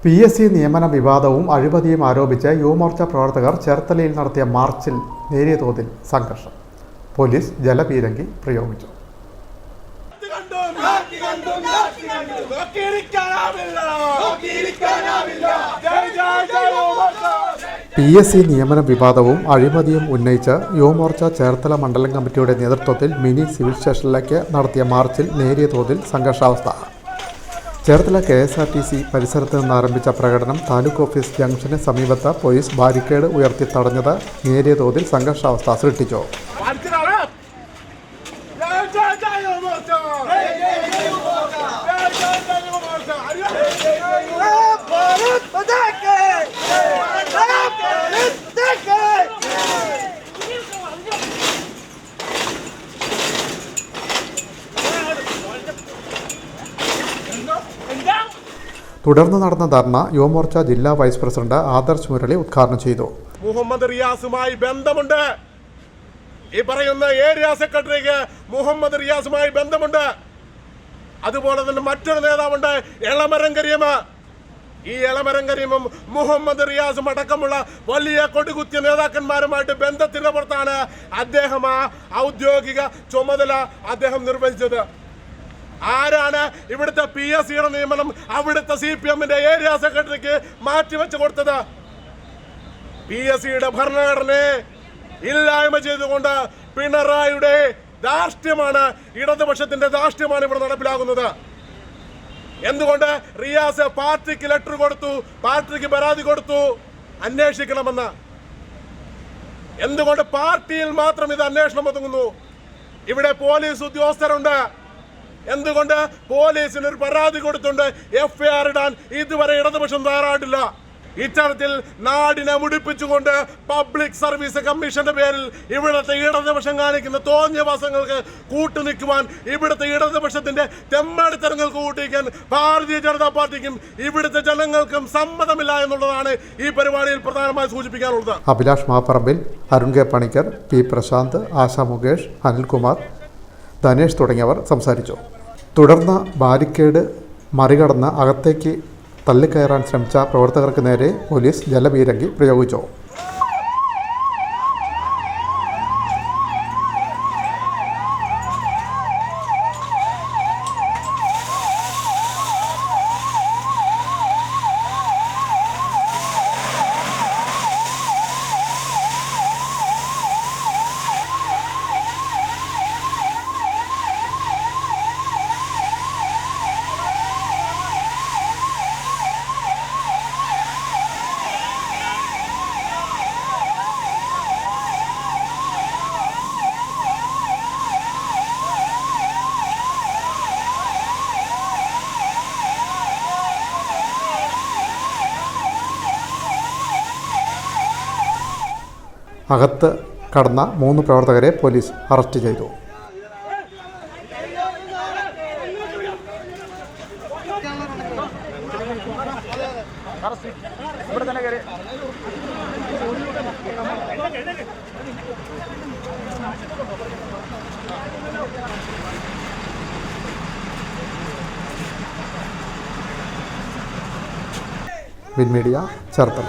PSC നിയമന വിവാദവും അഴിമതിയും ആരോപിച്ച് യുവമോർച്ച പ്രവർത്തകർ ചേർത്തലയിൽ നടത്തിയ മാർച്ചിൽ നേരിയ തോതിൽ സംഘർഷം. പോലീസ് ജലപീരങ്കി പ്രയോഗിച്ചു. PSC നിയമന വിവാദവും അഴിമതിയും ഉന്നയിച്ച് യുവമോർച്ച ചേർത്തല മണ്ഡലം കമ്മിറ്റിയുടെ നേതൃത്വത്തിൽ മിനി സിവിൽ സ്റ്റേഷനിലേക്ക് നടത്തിയ മാർച്ചിൽ നേരിയ തോതിൽ സംഘർഷാവസ്ഥ. ചേർത്തല KSRTC പരിസരത്ത് നിന്ന് ആരംഭിച്ച പ്രകടനം താലൂക്ക് ഓഫീസ് ജംഗ്ഷന് സമീപത്ത് പോലീസ് ബാരിക്കേഡ് ഉയർത്തി തടഞ്ഞത് നേരിയ തോതിൽ സംഘർഷാവസ്ഥ സൃഷ്ടിച്ചു. തുടർന്ന് നടന്ന ധർണ യുവമോർച്ച ജില്ലാ വൈസ് പ്രസിഡന്റ് ആദർശ് മുരളി ഉദ്ഘാടനം ചെയ്തു. മുഹമ്മദ് റിയാസുമായി ബന്ധമുണ്ട്. ഈ പറയുന്ന ഏരിയ സെക്രട്ടറിക്ക് മുഹമ്മദ് റിയാസുമായി ബന്ധമുണ്ട്. അതുപോലെ തന്നെ മറ്റൊരു നേതാവുണ്ട്, എളമരം കരീം. ഈ എളമരം കരീമും മുഹമ്മദ് റിയാസും അടക്കമുള്ള വലിയ കൊടികുത്തിയ നേതാക്കന്മാരുമായിട്ട് ബന്ധത്തിന്റെ പുറത്താണ് അദ്ദേഹം ആ ഔദ്യോഗിക ചുമതല അദ്ദേഹം നിർവഹിച്ചത്. ആരാണ് ഇവിടുത്തെ PSCയുടെ നിയമനം അവിടുത്തെ CPMന്റെ ഏരിയ സെക്രട്ടറിക്ക് മാറ്റിവെച്ച് കൊടുത്തത്? PSCയുടെ ഭരണഘടനയെ ഇല്ലായ്മ ചെയ്തുകൊണ്ട് പിണറായിയുടെ ധാർഷ്ട്യമാണ്, ഇടതുപക്ഷത്തിന്റെ ധാർഷ്ട്യമാണ് ഇവിടെ നടപ്പിലാകുന്നത്. എന്തുകൊണ്ട് റിയാസ് പാർട്ടിക്ക് ലെറ്റർ കൊടുത്തു, പാർട്ടിക്ക് പരാതി കൊടുത്തു അന്വേഷിക്കണമെന്ന്? എന്തുകൊണ്ട് പാർട്ടിയിൽ മാത്രം ഇത് അന്വേഷണം ഒതുങ്ങുന്നു? ഇവിടെ പോലീസ് ഉദ്യോഗസ്ഥരുണ്ട്. എന്തുകൊണ്ട് പോലീസിന് ഒരു പരാതി കൊടുത്തുകൊണ്ട് FIR ഇടാൻ ഇതുവരെ ഇടതുപക്ഷം തയ്യാറായിട്ടില്ല? ഇത്തരത്തിൽ നാടിനെ മുടിപ്പിച്ചുകൊണ്ട് പബ്ലിക് സർവീസ് കമ്മീഷന്റെ പേരിൽ ഇവിടുത്തെ ഇടതുപക്ഷം കാണിക്കുന്ന തോന്നിയവാസങ്ങൾക്ക് കൂട്ടുനിൽക്കുവാൻ, ഇവിടുത്തെ ഇടതുപക്ഷത്തിന്റെ തെമ്മാടിത്തരങ്ങൾക്ക് കൂട്ടിക്കാൻ ഭാരതീയ ജനതാ പാർട്ടിക്കും ഇവിടുത്തെ ജനങ്ങൾക്കും സമ്മതമില്ല എന്നുള്ളതാണ് ഈ പരിപാടിയിൽ പ്രധാനമായി സൂചിപ്പിക്കാനുള്ളത്. അഭിലാഷ് മാപ്പറമ്പിൽ, അരുൺ കെ പണിക്കർ, P പ്രശാന്ത്, ആശ മുകേഷ്, അനിൽകുമാർ, ധനേഷ് തുടങ്ങിയവർ സംസാരിച്ചു. തുടർന്ന് ബാരിക്കേഡ് മറികടന്ന് അകത്തേക്ക് തള്ളിക്കയറാൻ ശ്രമിച്ച പ്രവർത്തകർക്ക് നേരെ പോലീസ് ജലപീരങ്കി പ്രയോഗിച്ചു. അകത്ത് കടന്ന 3 പ്രവർത്തകരെ പോലീസ് അറസ്റ്റ് ചെയ്തു. Win media, Cherthala.